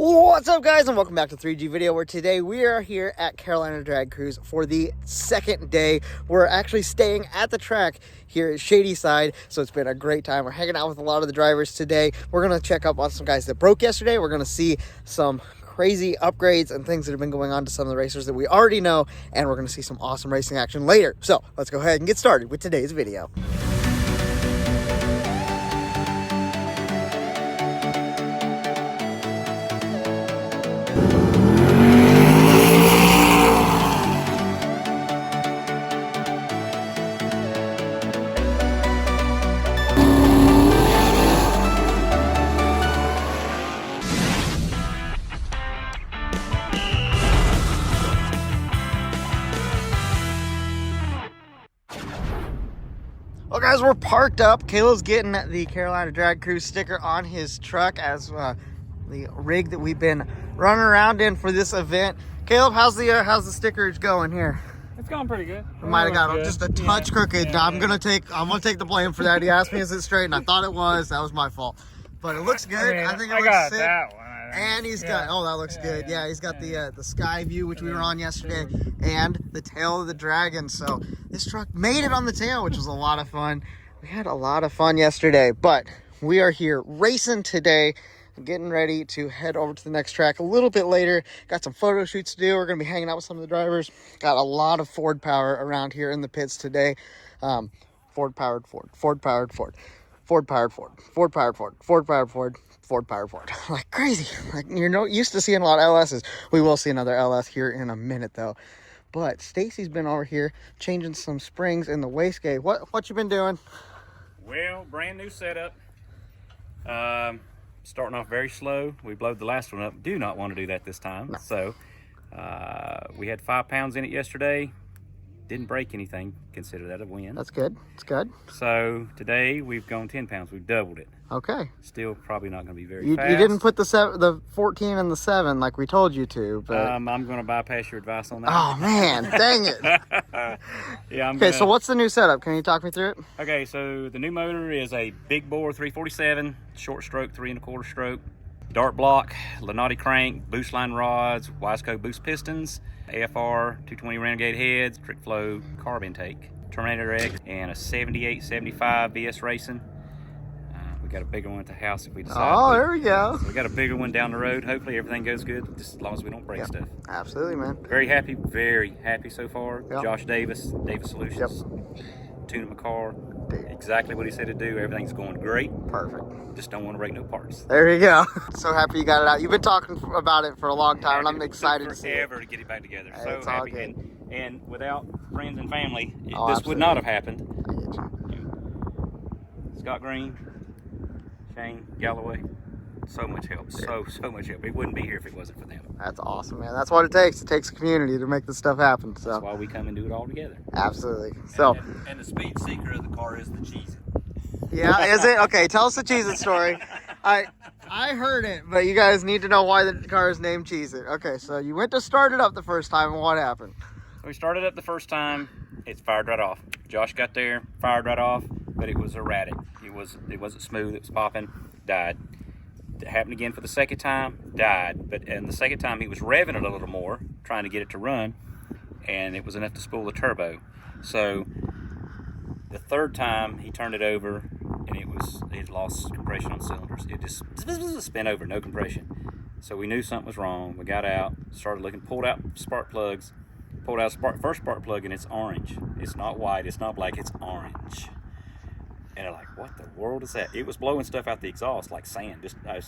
What's up, guys, and welcome back to 3G Video, where today we are here at Carolina Drag Cruise for the second day. We're actually staying at the track here at Shadyside, so it's been a great time. We're hanging out with a lot of the drivers today. We're going to check up on some guys that broke yesterday. We're going to see some crazy upgrades and things that have been going on to some of the racers that we already know, and we're going to see some awesome racing action later. So let's go ahead and get started with today's video. Well, guys, we're parked up. Caleb's getting the Carolina Drag Cruise sticker on his truck as the rig that we've been running around in for this event. Caleb, how's the stickers going here? It's going pretty good. We might have got just a touch crooked. Yeah, I'm gonna take the blame for that. He asked me, "Is it straight?" And I thought it was. That was my fault. But it looks good. I think it looks sick. That one. And he's got, oh, that looks good. Yeah, he's got the sky view, which we were on yesterday, and the tail of the dragon. So this truck made it on the tail, which was a lot of fun. We had a lot of fun yesterday, but we are here racing today, getting ready to head over to the next track a little bit later. Got some photo shoots to do. We're going to be hanging out with some of the drivers. Got a lot of Ford power around here in the pits today. Ford-powered Ford, Ford-powered Ford, Ford-powered Ford, Ford-powered Ford, Ford-powered Ford, Ford-powered Ford. Like crazy. Like, you're not used to seeing a lot of LSs. We will see another LS here in a minute, though. But Stacy's been over here changing some springs in the wastegate. What you been doing? Well, brand new setup. Starting off very slow. We blowed the last one up. Do not want to do that this time. No. So we had 5 pounds in it yesterday. Didn't break anything. Consider that a win. That's good. It's good. So today we've gone 10 pounds. We've doubled it. Okay. Still probably not going to be very fast. You didn't put the 14 and the 7 like we told you to. But I'm going to bypass your advice on that. Oh, man. Dang it. Yeah. So what's the new setup? Can you talk me through it? Okay, so the new motor is a big bore 347, short stroke 3 1/4 stroke, dart block, Lenati crank, boost line rods, Wiseco boost pistons, AFR 220 Renegade heads, trick flow carb intake, Terminator X, and a 78-75 BS Racing. We got a bigger one at the house if we decide. Oh, there we go. So we got a bigger one down the road. Hopefully everything goes good, just as long as we don't break stuff. Absolutely, man. Very happy so far. Yep. Josh Davis Solutions. Yep. Tuning my car. Exactly what he said to do. Everything's going great. Perfect. Just don't want to break no parts. There you go. So happy you got it out. You've been talking about it for a long time, and I'm excited to see it. Forever to get it back together. So it's all happy. good. And without friends and family, this absolutely would not have happened. I get you. Scott Green, Shane Galloway, so much help. So much help. We wouldn't be here if it wasn't for them. That's awesome, man. That's what it takes. It takes a community to make this stuff happen. So that's why we come and do it all together. Absolutely. So and the speed secret of the car is the Cheez-It. Yeah, is it? Okay, tell us the Cheez-It story. I heard it, but you guys need to know why the car is named Cheez-It. Okay, so you went to start it up the first time, and what happened? We started up the first time, it fired right off. Josh got there, fired right off, but it was erratic. It wasn't smooth, it was popping, died. It happened again for the second time, died. And the second time he was revving it a little more, trying to get it to run, and it was enough to spool the turbo. So the third time he turned it over, and it lost compression on cylinders. It just spin over, no compression. So we knew something was wrong. We got out, started looking, pulled out spark plugs, pulled out first spark plug, and it's orange. It's not white, it's not black, it's orange. And they're like, what the world is that? It was blowing stuff out the exhaust like sand, just a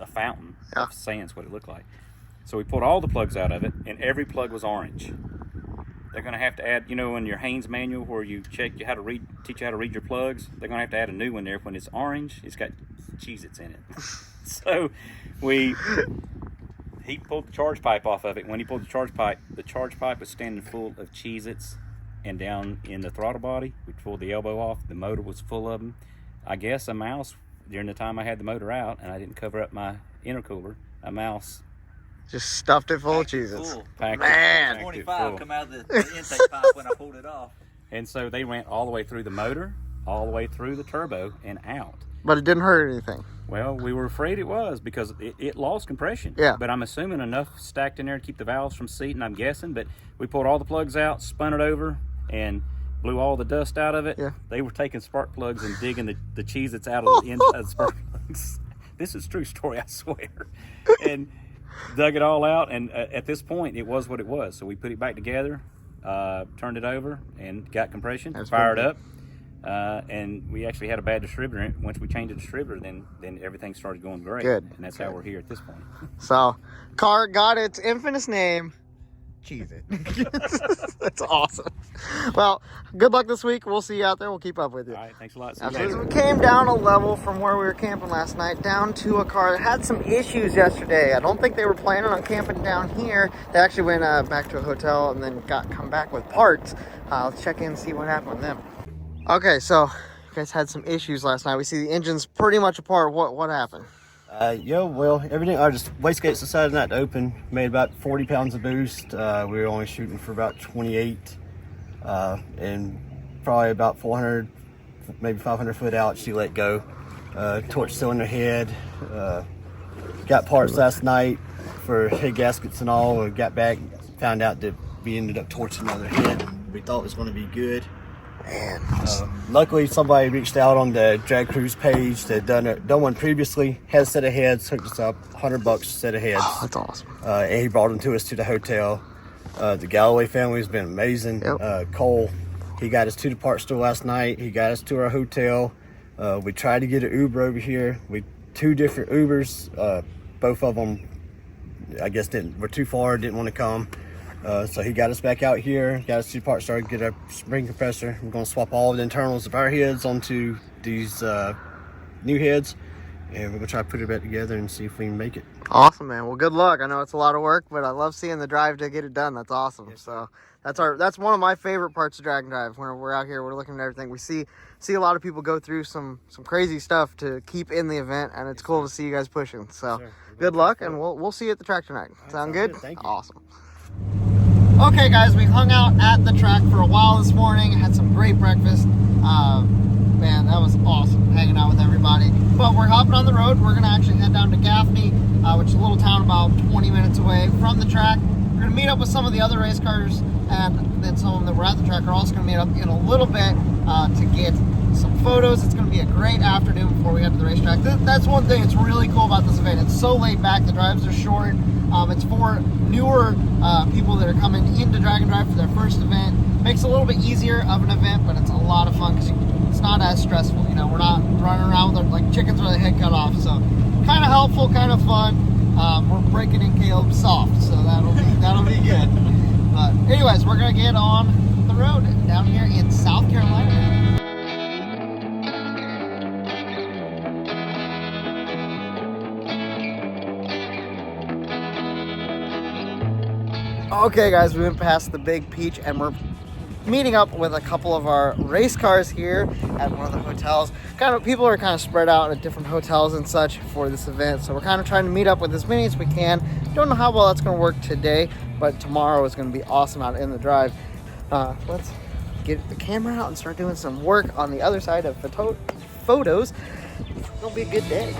fountain of sand's what it looked like. So we pulled all the plugs out of it, and every plug was orange. They're going to have to add, in your Haynes manual where you teach you how to read your plugs, they're going to have to add a new one there. When it's orange, it's got Cheez-Its in it. So he pulled the charge pipe off of it. When he pulled the charge pipe was standing full of Cheez-Its, and down in the throttle body, we pulled the elbow off. The motor was full of them. I guess a mouse, during the time I had the motor out and I didn't cover up my intercooler, a mouse just stuffed it full of Cheez-Its. Man, 25 come out of the intake pipe when I pulled it off. And so they went all the way through the motor, all the way through the turbo, and out. But it didn't hurt anything. Well, we were afraid it was because it lost compression. Yeah. But I'm assuming enough stacked in there to keep the valves from seating, I'm guessing. But we pulled all the plugs out, spun it over, and blew all the dust out of it. Yeah. They were taking spark plugs and digging the cheese that's out of the end of the spark plugs. This is a true story, I swear. And dug it all out, and at this point, it was what it was. So we put it back together, turned it over, and got compression, fired up. And we actually had a bad distributor. Once we changed the distributor, then everything started going great. Good. And that's how we're here at this point. So, car got its infamous name. Cheese it. That's awesome. Well, good luck this week. We'll see you out there. We'll keep up with you. All right, thanks a lot. Absolutely. We came down a level from where we were camping last night down to a car that had some issues yesterday. I don't think they were planning on camping down here. They actually went back to a hotel and then come back with parts. Let's check in and see what happened with them. Okay, so you guys had some issues last night. We see the engine's pretty much apart. What happened? Well, everything, I just wastegates decided not to open, made about 40 pounds of boost. We were only shooting for about 28, and probably about 400, maybe 500 foot out, she let go. Torch cylinder head, got parts last night for head gaskets and all. We got back, found out that we ended up torching another head. We thought it was going to be good. Man. Luckily, somebody reached out on the Drag Cruise page that had done one previously, had a set of heads, hooked us up, $100 a set of heads. Oh, that's awesome. And he brought them to us to the hotel. The Galloway family has been amazing. Yep. Cole, he got us to the parts store last night. He got us to our hotel. We tried to get an Uber over here. Two different Ubers. Both of them, I guess, were too far, didn't want to come. So he got us back out here, got us to the parts store, get a spring compressor. We're going to swap all the internals of our heads onto these new heads, and we're going to try to put it back together and see if we can make it. Awesome, man. Well, good luck. I know it's a lot of work, but I love seeing the drive to get it done. That's awesome. Yes. So that's one of my favorite parts of drag and drive. When we're out here, we're looking at everything. We see a lot of people go through some crazy stuff to keep in the event, and it's cool to see you guys pushing. So good luck, and we'll see you at the track tonight. Sound good? Thank you. Awesome. Okay, guys, we hung out at the track for a while this morning, had some great breakfast. Man, that was awesome, hanging out with everybody. But we're hopping on the road. We're going to actually head down to Gaffney, which is a little town about 20 minutes away from the track. We're going to meet up with some of the other race cars, and then some of them that were at the track are also going to meet up in a little bit to get some photos. It's going to be a great afternoon before we head to the racetrack. That's one thing that's really cool about this event. It's so laid back. The drives are short. It's for newer people that are coming into Drag and Drive for their first event. Makes it a little bit easier of an event, but it's a lot of fun because it's not as stressful. You know, we're not running around with our, like chickens with their head cut off. So kind of helpful, kind of fun. We're breaking in Caleb soft, so that'll be good. But anyways, we're gonna get on the road down here in South Carolina. Okay, guys, we went past the Big Peach and we're meeting up with a couple of our race cars here at one of the hotels. People are kind of spread out at different hotels and such for this event, so we're kind of trying to meet up with as many as we can. Don't know how well that's going to work today, but tomorrow is going to be awesome out in the drive. Let's get the camera out and start doing some work on the other side of photos. It'll be a good day.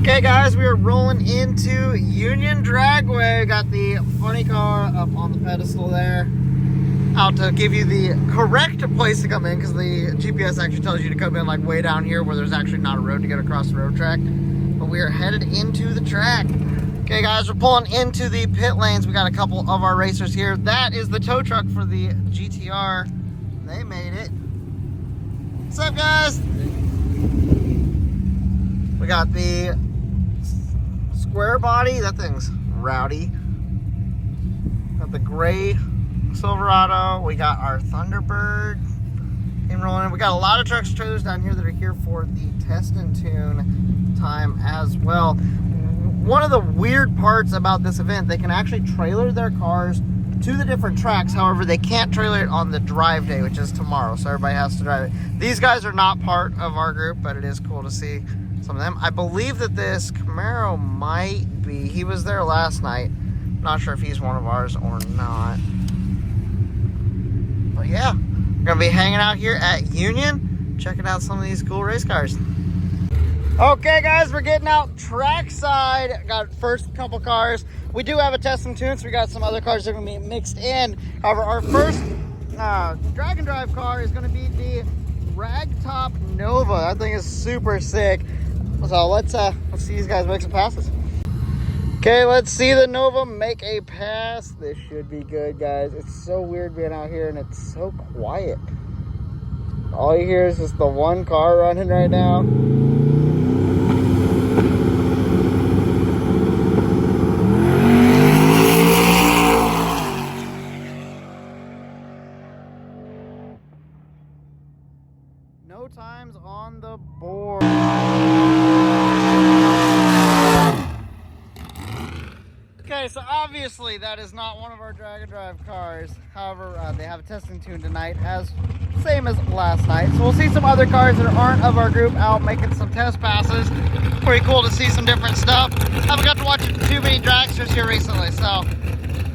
Okay, guys, we are rolling into Union Dragway. Got the funny car up on the pedestal there. Out to give you the correct place to come in, because the GPS actually tells you to come in like way down here where there's actually not a road to get across the road track. But we are headed into the track. Okay, guys, we're pulling into the pit lanes. We got a couple of our racers here. That is the tow truck for the GTR. They made it. What's up, guys? We got the square body. That thing's rowdy. Got the gray Silverado. We got our Thunderbird came rolling in. We got a lot of trucks and trailers down here that are here for the test and tune time as well. One of the weird parts about this event, they can actually trailer their cars to the different tracks. However, they can't trailer it on the drive day, which is tomorrow, so everybody has to drive it. These guys are not part of our group, but it is cool to see some of them. I believe that this Camaro might be, he was there last night. Not sure if he's one of ours or not. But yeah, we're gonna be hanging out here at Union, checking out some of these cool race cars. Okay guys, we're getting out trackside. Got first couple cars. We do have a test and tune, so we got some other cars that are gonna be mixed in. However, our first drag and drive car is gonna be the Ragtop Nova. That thing is super sick. So let's see these guys make some passes. Okay, let's see the Nova make a pass. This should be good, guys. It's so weird being out here and it's so quiet. All you hear is just the one car running right now. No times on the board. Okay, so obviously that is not one of our drag and drive cars. However, they have a testing tune tonight, as same as last night. So we'll see some other cars that aren't of our group out making some test passes. Pretty cool to see some different stuff. Haven't got to watch too many dragsters here recently, so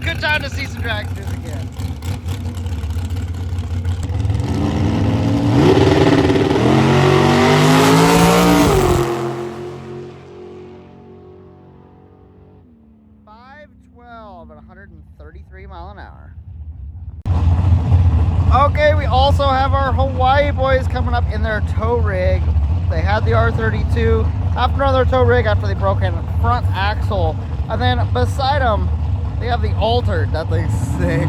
good time to see some dragsters again. At 133 mile an hour. Okay, we also have our Hawaii boys coming up in their tow rig. They had the R32 after another tow rig after they broke in front axle, and then beside them they have the altered. That thing's sick.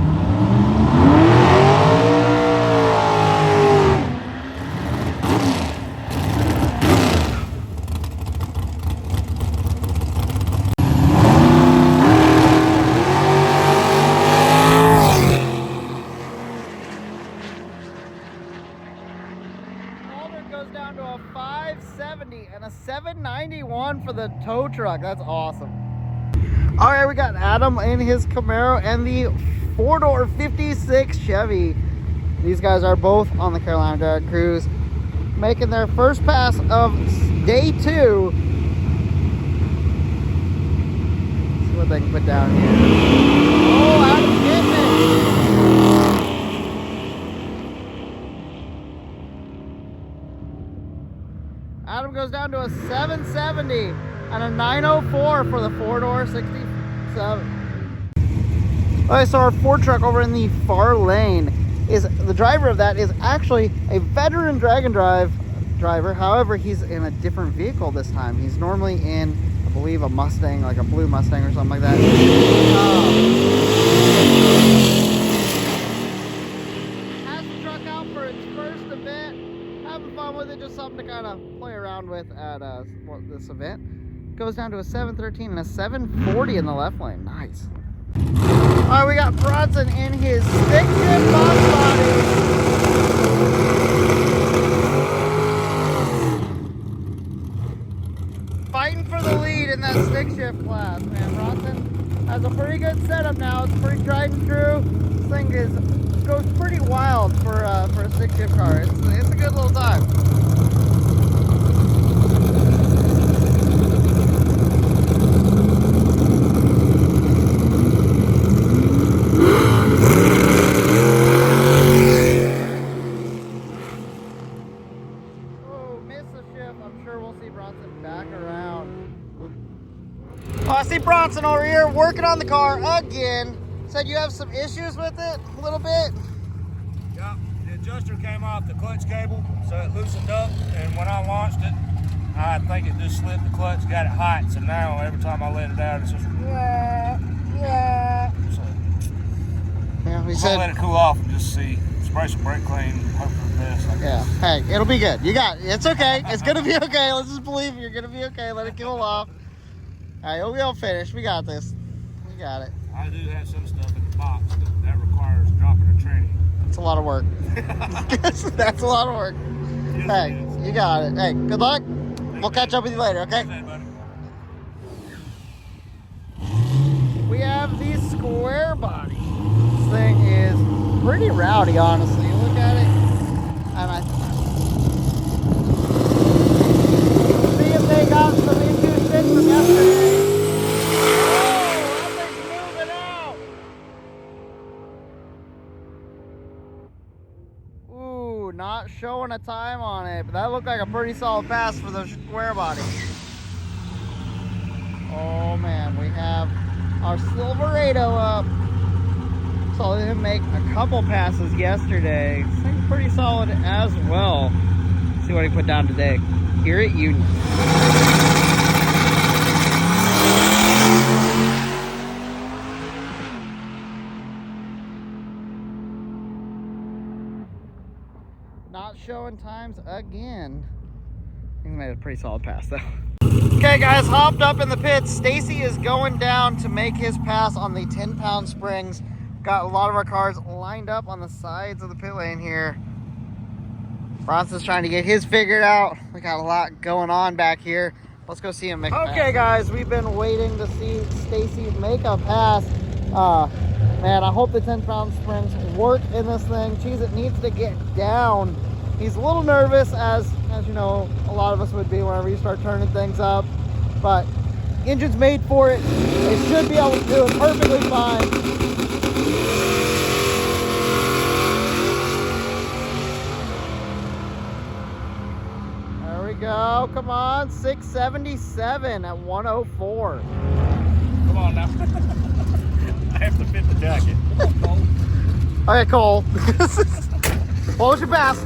Goes down to a 570 and a 791 for the tow truck. That's awesome. All right, we got Adam in his Camaro and the 4-door 56 Chevy. These guys are both on the Carolina Drag Cruise, making their first pass of day 2. Let's see what they can put down here. Oh, Adam's getting it. Adam goes down to a 770 and a 904 for the 4-door 67. Okay, so our Ford truck over in the far lane, is the driver of that is actually a veteran drag and drive driver. However, he's in a different vehicle this time. He's normally in, I believe, a Mustang, like a blue Mustang or something like that. Has the truck out for its first event. Having fun with it, just something to kind of play around with at this event. Goes down to a 713 and a 740 in the left lane. Nice. All right, we got Bronson in his stick shift box body. Fighting for the lead in that stick shift class, man. Bronson has a pretty good setup now. It's pretty tried and true. This thing goes pretty wild for a stick shift car. It's a good little time. Oh, missed the shift. I'm sure we'll see Bronson back around. Oh, I see Bronson over here working on the car again. Said you have some issues with it a little bit. Yep, the adjuster came off the clutch cable, so it loosened up, and when I launched it, I think it just slipped the clutch, got it hot, so now every time I let it out, it's just yeah. So Yeah, we we'll said let it cool off and just see. Spray some brake clean, hope for the best. yeah. Hey, it'll be good. You got it. It's okay. It's gonna be okay. Let's just believe you're gonna be okay. Let it cool off. All right, we'll finish. We got this. We got it. I do have some stuff in the box that requires dropping a tranny. It's a lot of work. That's a lot of work. Yes, Hey, it is. you got it. Hey, good luck. We'll catch up with you later, okay? Okay, buddy. We have the square body. This thing is pretty rowdy, honestly. You look at it, and see if they got some issues fixed from yesterday. Oh, that thing's moving out. showing a time on it, but that looked like a pretty solid pass for the square body. Oh man, we have our Silverado up. Saw him make a couple passes yesterday. Seems pretty solid as well. Let's see what he put down today here at Union. Not showing times again. I think he made a pretty solid pass though. Okay guys, hopped up in the pits. Stacy is going down to make his pass on the 10-pound springs. Got a lot of our cars lined up on the sides of the pit lane here. Bronson's trying to get his figured out. We got a lot going on back here. Let's go see him make a pass. Okay guys, we've been waiting to see Stacy make a pass. Man, I hope the 10-pound springs work in this thing. Geez, it needs to get down. He's a little nervous, as you know, a lot of us would be whenever you start turning things up. But engine's made for it. It should be able to do it perfectly fine. There we go. Come on, 677 at 104. Come on now. I have to fit the jacket. Okay, Cole. What was your pass?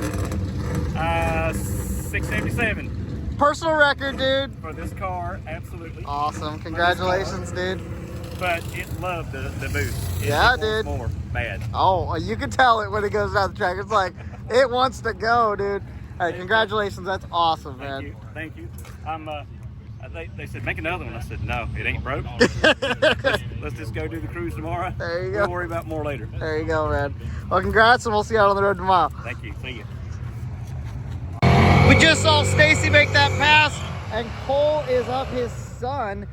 677. Personal record, dude. For this car, absolutely. Awesome. Congratulations, dude. But it loved the boost. Yeah, it dude. More bad. Oh, you can tell it when it goes down the track. It's like, it wants to go, dude. Hey, congratulations. That's awesome, man. Thank you. They said, make another one. I said, no, it ain't broke. let's just go do the cruise tomorrow. There you go. We'll worry about more later. There you go, man. Well, congrats, and we'll see you out on the road tomorrow. Thank you. See you. We just saw Stacy make that pass, and Cole is up his son.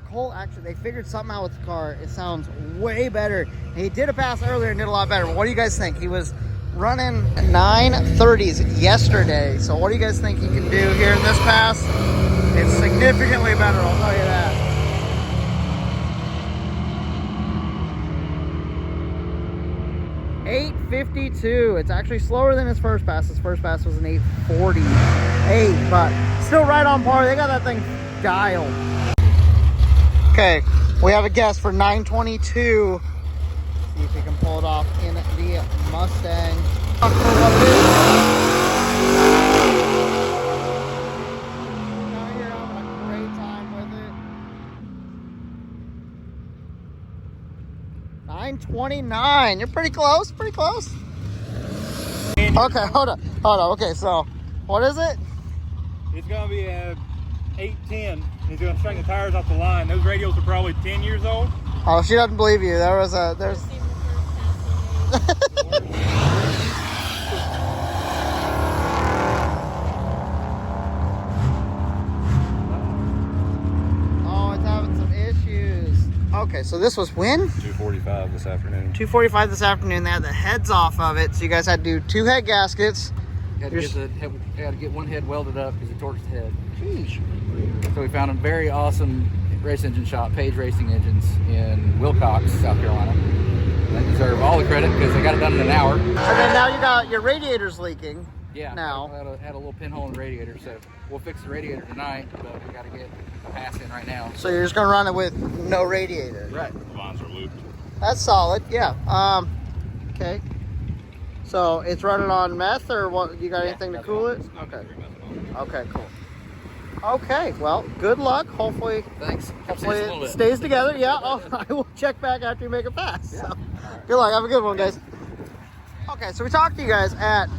Cole, actually, they figured something out with the car. It sounds way better. He did a pass earlier and did a lot better. But what do you guys think? He was running 930s yesterday. So what do you guys think he can do here in this pass? It's significantly better, I'll tell you that. .852. It's actually slower than his first pass. His first pass was an 848, but still right on par. They got that thing dialed. Okay, we have a guess for 922. See if he can pull it off in the Mustang. Now you're having a great time with it. 929. You're pretty close. Pretty close. Okay, hold on. Okay, so what is it? It's gonna be a 810. He's gonna string the tires off the line. Those radios are probably 10 years old. Oh, she doesn't believe you. There's oh, it's having some issues. Okay, so this was when? 2:45 this afternoon. 2:45 this afternoon. They had the heads off of it, so you guys had to do 2 head gaskets. Had to get one head welded up because it torched the head. Sheesh. So we found a very awesome race engine shop, Page Racing Engines in Wilcox, South Carolina. They deserve all the credit because they got it done in an hour. And then now you got your radiators leaking. Yeah. Now. Had a little pinhole in the radiator, so we'll fix the radiator tonight, but we got to get a pass in right now. So you're just gonna run it with no radiator. Right. The lines are looped. That's solid. Yeah. Okay. So it's running on meth, or what? You got anything to cool it? Okay. Okay. Cool. Okay. Well, good luck. Hopefully. Thanks. Hopefully it stays together. Yeah. Oh, I will check back after you make a pass. Yeah. So, good luck. Have a good one, guys. Okay. So we talked to you guys at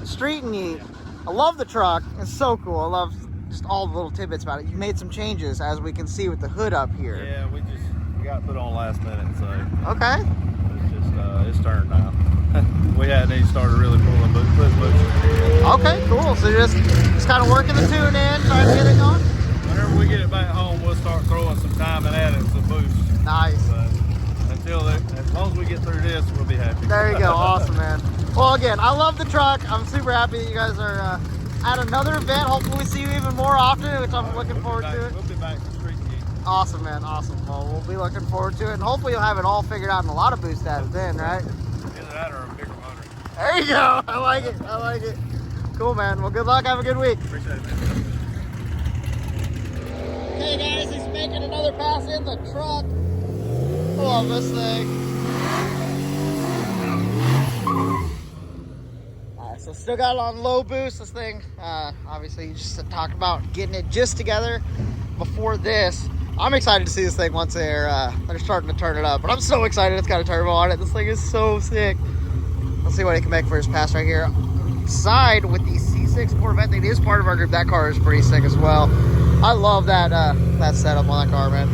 Street and Eat. I love the truck. It's so cool. I love just all the little tidbits about it. You made some changes, as we can see with the hood up here. Yeah, we got put on last minute, so Okay. it's just it's turned now. We hadn't even started really putting boost. Okay, cool. So you're just kind of working the tune in, trying to get it going? Whenever we get it back home, we'll start throwing some time and adding some boost. Nice. But until then, as long as we get through this, we'll be happy. There you go. Awesome, man. Well, again, I love the truck. I'm super happy that you guys are at another event. Hopefully we see you even more often, which I'm looking forward to it. We'll be back to Street Geek. Awesome, man. Awesome. Well, we'll be looking forward to it, and hopefully you'll have it all figured out and a lot of boost added then, right? Either that or a bigger motor. There you go. I like it. I like it. Cool, man. Well, good luck. Have a good week. Appreciate it, man. Okay, guys, he's making another pass in the truck. I love this thing. So still got it on low boost. This thing, obviously, you just talked about getting it just together before this. I'm excited to see this thing once they're starting to turn it up. But I'm so excited it's got a turbo on it. This thing is so sick. Let's see what he can make for his pass right here. Side with the C6 Corvette. It is part of our group. That car is pretty sick as well. I love that that setup on that car, man.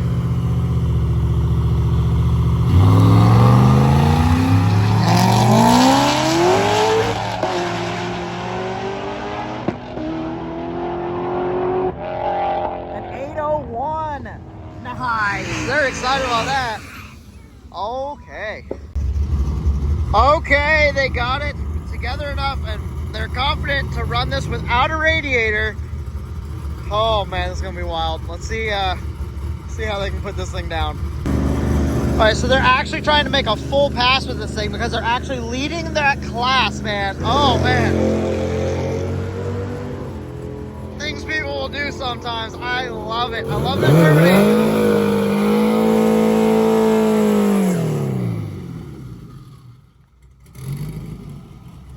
An 801. Nice. They're excited about that. Okay. Okay, they got it together enough and they're confident to run this without a radiator. Oh man, this is gonna be wild. Let's see how they can put this thing down. All right, so they're actually trying to make a full pass with this thing because they're actually leading that class, man. Oh man. Things people will do sometimes. I love it. I love that turbo.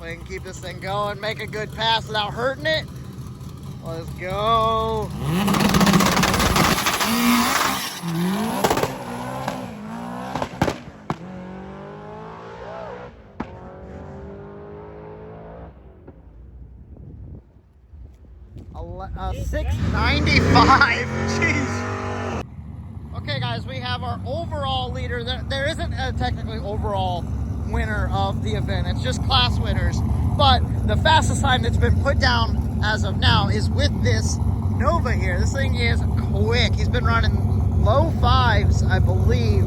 We can keep this thing going, make a good pass without hurting it. Let's go. A 695. Jeez. Okay, guys, we have our overall leader. There isn't a technically overall winner of the event. It's just class winners. But the fastest time that's been put down as of now is with this Nova here. This thing is quick. He's been running low fives, I believe.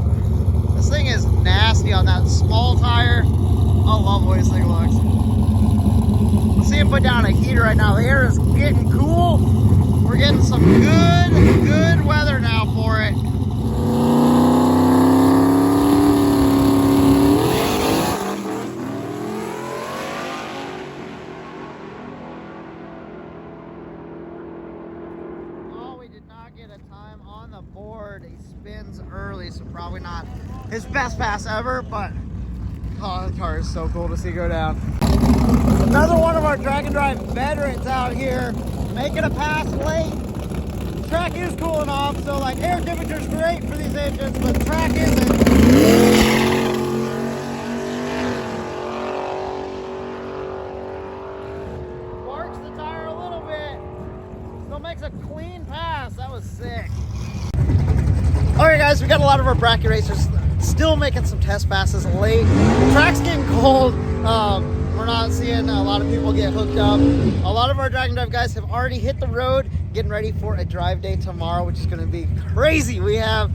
This thing is nasty on that small tire. I love the way this thing looks. Let's see him put down a heater right now. The air is getting cool. We're getting some good weather now for it. He spins early, so probably not his best pass ever, but oh, the car is so cool to see go down. Another one of our drag and drive veterans out here making a pass late. The track is cooling off, so like air temperature is great for these engines, but the track isn't. Marks the tire a little bit, still makes a clean pass. That was sick. Alright guys, we got a lot of our bracket racers still making some test passes late. The track's getting cold. We're not seeing a lot of people get hooked up. A lot of our drag and drive guys have already hit the road, getting ready for a drive day tomorrow, which is going to be crazy. We have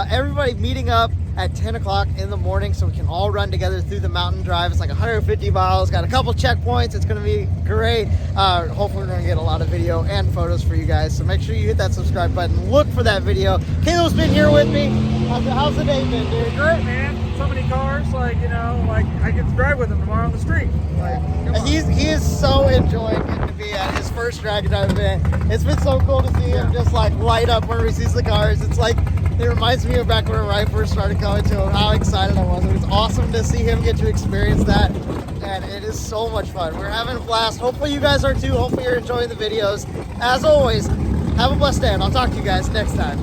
everybody meeting up at 10 o'clock in the morning so we can all run together through the mountain drive. It's like 150 miles, got a couple checkpoints. It's going to be great. Hopefully we're going to get a lot of video and photos for you guys. So make sure you hit that subscribe button. Look for that video. Caleb's been here with me. How's the day been, dude? Great, man. So many cars, like, you know, like I get to drive with him tomorrow on the street. Like, he is so enjoying getting to be at his first drag and drive event. It's been so cool to see him just like light up whenever he sees the cars. It's like, it reminds me of back when I first started coming to him, how excited I was. It was awesome to see him get to experience that, and it is so much fun. We're having a blast. Hopefully you guys are too. Hopefully you're enjoying the videos. As always, have a blessed day, and I'll talk to you guys next time.